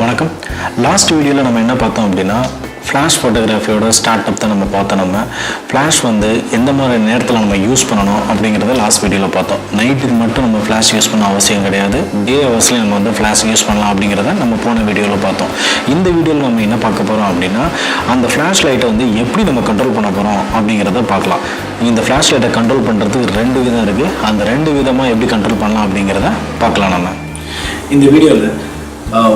வணக்கம். லாஸ்ட் வீடியோவில் நம்ம என்ன பார்த்தோம் அப்படின்னா ஃப்ளாஷ் ஃபோட்டோகிராஃபியோட ஸ்டார்ட் அப் தான் நம்ம பார்த்தோம். நம்ம ஃப்ளாஷ் வந்து எந்த மாதிரி நேரத்தில் நம்ம யூஸ் பண்ணணும் அப்படிங்கிறத லாஸ்ட் வீடியோவில் பார்த்தோம். நைட்டுக்கு மட்டும் நம்ம ஃப்ளாஷ் யூஸ் பண்ண அவசியம் கிடையாது, டே ஹவர்ஸ்லேயும் நம்ம வந்து ஃப்ளாஷ் யூஸ் பண்ணலாம் அப்படிங்கிறத நம்ம போன வீடியோவில் பார்த்தோம். இந்த வீடியோவில் நம்ம என்ன பார்க்க போகிறோம் அப்படின்னா அந்த ஃப்ளாஷ் லைட்டை வந்து எப்படி நம்ம கண்ட்ரோல் பண்ண போகிறோம் அப்படிங்கிறத பார்க்கலாம். இந்த ஃப்ளாஷ் லைட்டை கண்ட்ரோல் பண்ணுறதுக்கு 2 விதம் இருக்குது. அந்த 2 விதமாக எப்படி கண்ட்ரோல் பண்ணலாம் அப்படிங்கிறத பார்க்கலாம். நம்ம இந்த வீடியோவில்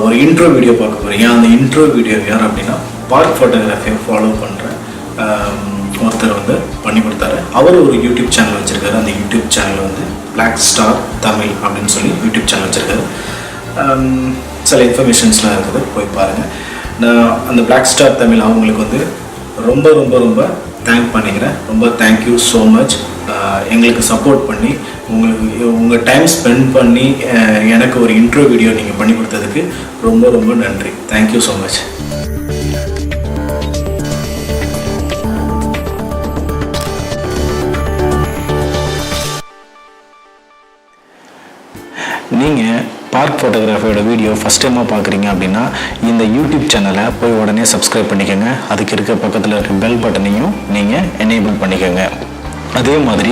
ஒரு இன்ட்ரோ வீடியோ பார்க்க போகிறீங்க. அந்த இன்ட்ரோ வீடியோ யார் அப்படின்னா பார்க் ஃபோட்டோகிராஃபியை ஃபாலோ பண்ணுற ஒருத்தர் வந்து பண்ணி கொடுத்தாரு. அவர் ஒரு யூடியூப் சேனல் வச்சுருக்காரு. அந்த யூடியூப் சேனல் வந்து பிளாக் ஸ்டார் தமிழ் அப்படின்னு சொல்லி யூடியூப் சேனல் வச்சுருக்காரு. சில இன்ஃபர்மேஷன்ஸ்லாம் இருக்குது, போய் பாருங்கள். நான் அந்த பிளாக் ஸ்டார் தமிழ் அவங்களுக்கு வந்து ரொம்ப ரொம்ப ரொம்ப தேங்க் பண்ணிக்கிறேன். ரொம்ப தேங்க்யூ ஸோ மச். எங்களுக்கு சப்போர்ட் பண்ணி உங்கள் டைம் ஸ்பெண்ட் பண்ணி எனக்கு ஒரு இன்ட்ரோ வீடியோ நீங்கள் பண்ணி கொடுத்ததுக்கு ரொம்ப ரொம்ப நன்றி. Thank you so much. நீங்கள் பார்க் ஃபோட்டோகிராஃபியோட வீடியோ ஃபஸ்ட் டைமாக பார்க்குறீங்க அப்படின்னா இந்த யூடியூப் சேனலை போய் உடனே சப்ஸ்கிரைப் பண்ணிக்கோங்க. அதுக்கு இருக்க பக்கத்தில் இருக்க பெல் பட்டனையும் நீங்கள் எனேபிள் பண்ணிக்கோங்க. அதே மாதிரி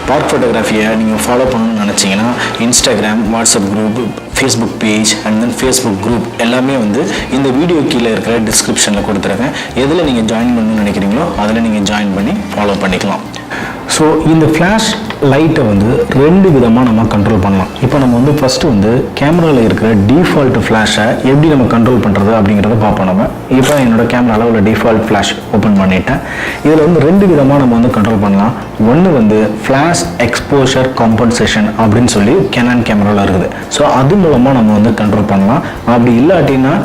பார்க் ஃபோட்டோகிராஃபியை நீங்கள் ஃபாலோ பண்ணணும்னு நினச்சிங்கன்னா Instagram, WhatsApp group, Facebook page and then Facebook group எல்லாமே வந்து இந்த வீடியோ கீழே இருக்கிற டிஸ்கிரிப்ஷனில் கொடுத்துருக்கேன். எதில் நீங்கள் ஜாயின் பண்ணணும்னு நினைக்கிறீங்களோ அதில் நீங்கள் ஜாயின் பண்ணி ஃபாலோ பண்ணிக்கலாம். ஸோ இந்த ஃப்ளாஷ் லைட்டை வந்து 2 விதமாக நம்ம கண்ட்ரோல் பண்ணலாம். இப்போ நம்ம வந்து ஃபஸ்ட்டு வந்து கேமராவில் இருக்கிற டிஃபால்ட் ஃப்ளாஷை எப்படி நம்ம கண்ட்ரோல் பண்ணுறது அப்படிங்கிறத பார்ப்போம். நம்ம இப்போ என்னோடய கேமராவில் உள்ள டிஃபால்ட் ஃப்ளாஷ் ஓப்பன் பண்ணிட்டேன். இதில் வந்து 2 விதமாக நம்ம வந்து கண்ட்ரோல் பண்ணலாம். ஒன்று வந்து ஃப்ளாஷ் எக்ஸ்போஷர் காம்பன்சேஷன் அப்படின்னு சொல்லி கேனான் கேமராவில் இருக்குது. ஸோ அது மூலமாக நம்ம வந்து கண்ட்ரோல் பண்ணலாம். அப்படி இல்லாட்டின்னா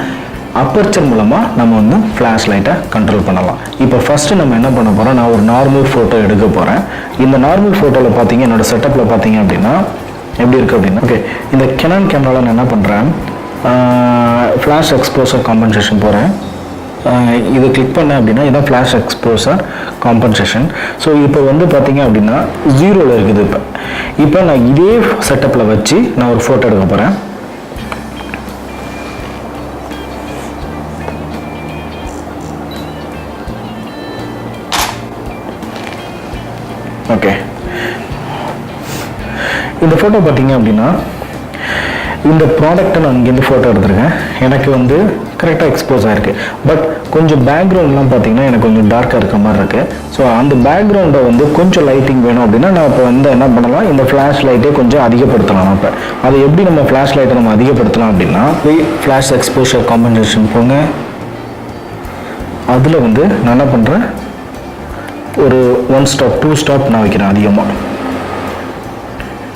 அப்பர்ச்சர் மூலமாக நம்ம வந்து ஃப்ளாஷ் லைட்டை கண்ட்ரோல் பண்ணலாம். இப்போ ஃபஸ்ட்டு நம்ம என்ன பண்ண போகிறோம், நான் ஒரு நார்மல் ஃபோட்டோ எடுக்க போகிறேன். இந்த நார்மல் ஃபோட்டோவில் பார்த்தீங்க, என்னோடய செட்டப்பில் பார்த்தீங்க அப்படின்னா எப்படி இருக்குது அப்படின்னா, ஓகே, இந்த கேனான் கேமராவில் நான் என்ன பண்ணுறேன், ஃப்ளாஷ் எக்ஸ்போசர் காம்பன்சேஷன் போகிறேன். இது கிளிக் பண்ணேன் அப்படின்னா இதான் ஃப்ளாஷ் எக்ஸ்போசர் காம்பன்சேஷன். ஸோ இப்போ வந்து பார்த்தீங்க அப்படின்னா 0ல் இருக்குது. இப்போ நான் இதே செட்டப்பில் வச்சு நான் ஒரு ஃபோட்டோ எடுக்க போகிறேன். ஓகே, இந்த ஃபோட்டோ பார்த்தீங்க அப்படின்னா இந்த ப்ராடக்டை நான் இங்கேருந்து ஃபோட்டோ எடுத்திருக்கேன். எனக்கு வந்து கரெக்டாக எக்ஸ்போஸ் ஆகிருக்கு. பட் கொஞ்சம் பேக்ரவுண்ட்லாம் பார்த்தீங்கன்னா எனக்கு கொஞ்சம் டார்க்காக இருக்க மாதிரி இருக்குது. ஸோ அந்த பேக்ரவுண்டை வந்து கொஞ்சம் லைட்டிங் வேணும் அப்படின்னா நான் இப்போ வந்து என்ன பண்ணலாம், இந்த ஃப்ளாஷ் லைட்டே கொஞ்சம் அதிகப்படுத்தலாம். இப்போ அதை எப்படி நம்ம ஃப்ளாஷ் லைட்டை நம்ம அதிகப்படுத்தலாம் அப்படின்னா ஃப்ளாஷ் எக்ஸ்போஷர் காம்பன்சேஷன் போங்க. அதில் வந்து நான் என்ன பண்ணுறேன், ஒரு 1 ஸ்டாப் 2 ஸ்டாப் நான் வைக்கிறேன் அதிகமாக.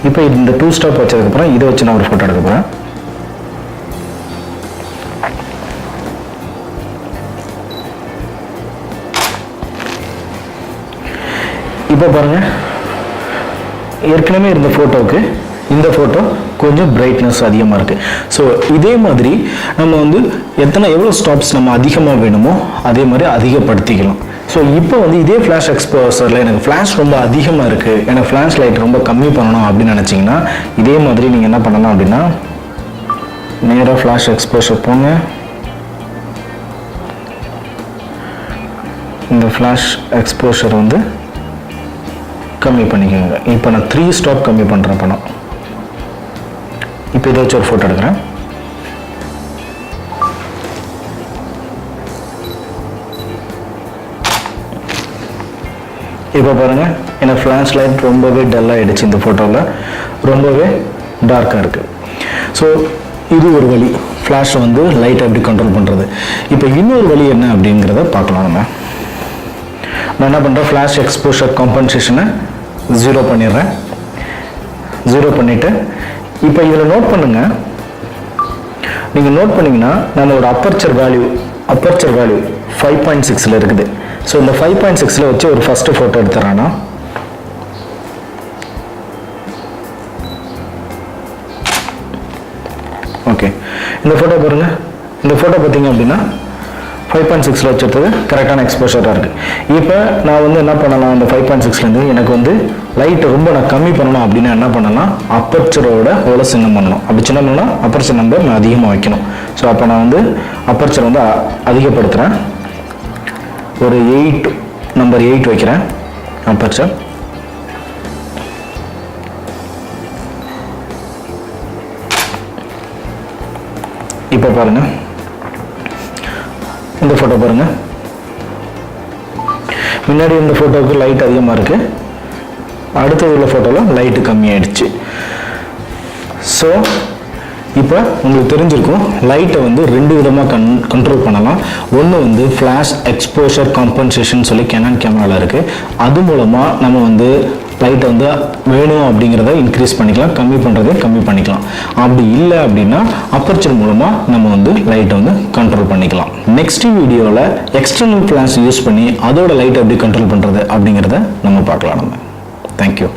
இப்போ இந்த 2 ஸ்டாப் வச்சதுக்கப்புறம் இதை வச்சு நான் ஒரு ஃபோட்டோ எடுக்க போகிறேன். இப்போ பாருங்கள், ஏற்கனவே இருந்த ஃபோட்டோவுக்கு இந்த ஃபோட்டோ கொஞ்சம் பிரைட்னஸ் அதிகமாக இருக்குது. ஸோ இதே மாதிரி நம்ம வந்து எவ்வளோ ஸ்டாப்ஸ் நம்ம அதிகமாக வேணுமோ அதே மாதிரி அதிகப்படுத்திக்கலாம். ஸோ இப்போ வந்து இதே ஃப்ளாஷ் எக்ஸ்போசரில் எனக்கு ஃப்ளாஷ் ரொம்ப அதிகமாக இருக்குது, எனக்கு ஃப்ளாஷ் லைட் ரொம்ப கம்மி பண்ணணும் அப்படின்னு நினச்சிங்கன்னா இதே மாதிரி நீங்கள் என்ன பண்ணலாம் அப்படின்னா நேராக ஃப்ளாஷ் எக்ஸ்போசர் போங்க. இந்த ஃப்ளாஷ் எக்ஸ்போஷர் வந்து கம்மி பண்ணிக்கோங்க. இப்போ நான் 3 ஸ்டாப் கம்மி பண்ணுறேன் பணம். இப்போ இதை வச்சு ஒரு ஃபோட்டோ எடுக்கிறேன். இப்போ பாருங்கள், எனக்கு ஃப்ளாஷ் லைட் ரொம்பவே டல்லாகிடுச்சு. இந்த ஃபோட்டோவில் ரொம்பவே டார்க்காக இருக்குது. ஸோ இது ஒரு வழி, ஃப்ளாஷை வந்து லைட்டை எப்படி கண்ட்ரோல் பண்ணுறது. இப்போ இன்னொரு வழி என்ன அப்படிங்கிறத பார்க்கலாம். நான் என்ன பண்ணுறேன், ஃப்ளாஷ் எக்ஸ்போஷர் காம்பன்சேஷனை 0 பண்ணிடுறேன். 0 பண்ணிவிட்டு இப்போ இதில் நோட் பண்ணுங்கள். நீங்கள் நோட் பண்ணிங்கன்னா நம்மளோட அப்பர்ச்சர் வேல்யூ 5.6ல் இருக்குது. ஸோ இந்த 5.6ல் வச்சு ஒரு ஃபஸ்ட்டு ஃபோட்டோ எடுத்துறானா. ஓகே, இந்த ஃபோட்டோ பாருங்கள். இந்த ஃபோட்டோ பார்த்தீங்க அப்படின்னா 5.6ல் வச்சுருந்தது கரெக்டான எக்ஸ்போஷராக இருக்குது. இப்போ நான் வந்து என்ன பண்ணலாம், அந்த 5.6லேருந்து எனக்கு வந்து லைட்டை ரொம்ப நான் கம்மி பண்ணணும் அப்படின்னா என்ன பண்ணலாம், அப்பர்ச்சரோட எவ்வளோ சின்னம் பண்ணணும். அப்படி சின்னம் பண்ணால் அப்பர்ச்சர் நம்பர் நான் அதிகமாக வைக்கணும். ஸோ அப்போ நான் வந்து அப்பர்ச்சர் வந்து அதிகப்படுத்துகிறேன். ஒரு 8 நம்பர் 8 வைக்கிறேன் அப்பர்ச்சர். இப்போ பாருங்க, இந்த ஃபோட்டோ பாருங்க, முன்னாடி இந்த ஃபோட்டோவுக்கு லைட் அதிகமாக இருக்கு, அடுத்தது உள்ள ஃபோட்டோவில் லைட்டு கம்மியாயிடுச்சு. ஸோ இப்போ உங்களுக்கு தெரிஞ்சிருக்கும் லைட்டை வந்து 2 விதமாக கண்ட்ரோல் பண்ணலாம். ஒன்று வந்து ஃப்ளாஷ் எக்ஸ்போஷர் காம்பன்சேஷன் சொல்லி கேனான் கேமராவில் இருக்குது. அது மூலமாக நம்ம வந்து லைட்டை வந்து வேணும் அப்படிங்கிறத இன்க்ரீஸ் பண்ணிக்கலாம், கம்மி பண்ணுறதை கம்மி பண்ணிக்கலாம். அப்படி இல்லை அப்படின்னா அப்பர்ச்சர் மூலமாக நம்ம வந்து லைட்டை வந்து கண்ட்ரோல் பண்ணிக்கலாம். நெக்ஸ்ட் வீடியோவில் எக்ஸ்டர்னல் ஃப்ளாஷ் யூஸ் பண்ணி அதோட லைட்டை எப்படி கண்ட்ரோல் பண்ணுறது அப்படிங்கிறத நம்ம பார்க்கலாம். தேங்க்யூ.